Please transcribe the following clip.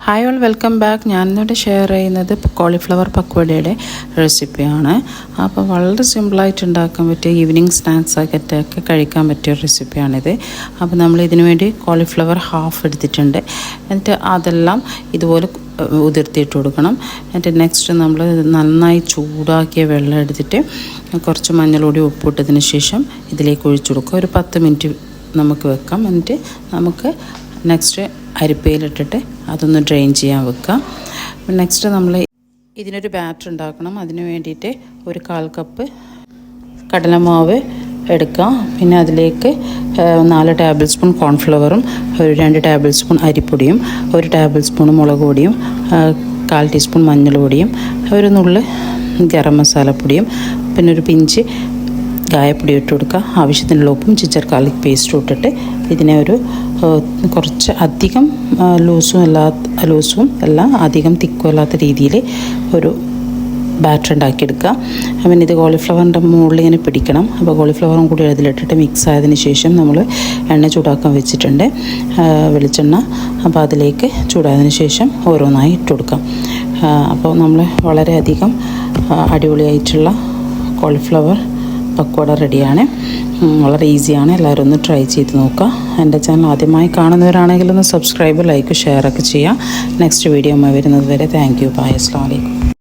Hi all welcome back. ഞാനിന്നിവിടെ share ചെയ്യുന്നത് cauliflower പക്വടയുടെ റെസിപ്പിയാണ്. അപ്പോൾ വളരെ സിമ്പിളായിട്ട് ഉണ്ടാക്കാൻ പറ്റിയ ഈവനിങ് സ്നാക്സ് ആയിട്ടൊക്കെ കഴിക്കാൻ പറ്റിയ റെസിപ്പിയാണിത്. അപ്പോൾ നമ്മൾ ഇതിനു വേണ്ടി കോളിഫ്ലവർ ഹാഫ് എടുത്തിട്ടുണ്ട്. എന്നിട്ട് അതെല്ലാം ഇതുപോലെ ഉതിർത്തിയിട്ട് കൊടുക്കണം. എന്നിട്ട് നെക്സ്റ്റ് നമ്മൾ നന്നായി ചൂടാക്കിയ വെള്ളം എടുത്തിട്ട് കുറച്ച് മഞ്ഞൾപ്പൊടി ഉപ്പിട്ടതിന് ശേഷം ഇതിലേക്ക് ഒഴിച്ചു കൊടുക്കുക. ഒരു 10 മിനിറ്റ് നമുക്ക് വെക്കാം. എന്നിട്ട് നമുക്ക് നെക്സ്റ്റ് അരിപ്പയിലിട്ടിട്ട് അതൊന്ന് ഡ്രെയിൻ ചെയ്യാൻ വെക്കുക. നെക്സ്റ്റ് നമ്മൾ ഇതിനൊരു ബാറ്റർ ഉണ്ടാക്കണം. അതിന് വേണ്ടിയിട്ട് ഒരു 1/4 കപ്പ് കടലമാവ് എടുക്കുക. പിന്നെ അതിലേക്ക് 4 ടേബിൾ സ്പൂൺ കോൺഫ്ലവറും 2 ടേബിൾ സ്പൂൺ അരിപ്പൊടിയും 1 ടേബിൾ സ്പൂൺ മുളക് പൊടിയും 1/4 ടീസ്പൂൺ മഞ്ഞൾപ്പൊടിയും ഒരു നുള്ള് ഗരം മസാലപ്പൊടിയും പിന്നെ ഒരു പിഞ്ച് കായപ്പൊടി ഇട്ട് കൊടുക്കുക. ആവശ്യത്തിനുള്ള ഉപ്പും ജിഞ്ചർ ഗാർലിക് പേസ്റ്റും ഇട്ടിട്ട് ഇതിനെ ഒരു കുറച്ച് അധികം ലൂസും അല്ല അധികം തിക്കും അല്ലാത്ത രീതിയിൽ ഒരു ബാറ്റർ ഉണ്ടാക്കിയെടുക്കുക. പിന്നെ ഇത് കോളിഫ്ലവറിൻ്റെ മുകളിൽ ഇങ്ങനെ പിടിക്കണം. അപ്പോൾ കോളിഫ്ലവറും കൂടി അതിലിട്ടിട്ട് മിക്സ് ആയതിന് ശേഷം നമ്മൾ എണ്ണ ചൂടാക്കാൻ വെച്ചിട്ടുണ്ട്, വെളിച്ചെണ്ണ. അപ്പോൾ അതിലേക്ക് ചൂടായതിന് ശേഷം ഓരോന്നായി ഇട്ട് കൊടുക്കാം. അപ്പോൾ നമ്മൾ വളരെയധികം അടിപൊളിയായിട്ടുള്ള കോളിഫ്ലവർ പക്കോട റെഡിയാണ്. വളരെ ഈസിയാണ്. എല്ലാവരും ഒന്ന് ട്രൈ ചെയ്ത് നോക്കുക. എൻ്റെ ചാനൽ ആദ്യമായി കാണുന്നവരാണെങ്കിൽ ഒന്ന് സബ്സ്ക്രൈബ്, ലൈക്ക്, ഷെയർ ഒക്കെ ചെയ്യുക. നെക്സ്റ്റ് വീഡിയോ വരുന്നത് വരെ താങ്ക് യു. ബൈ. അസ്സലാമു അലൈക്കും.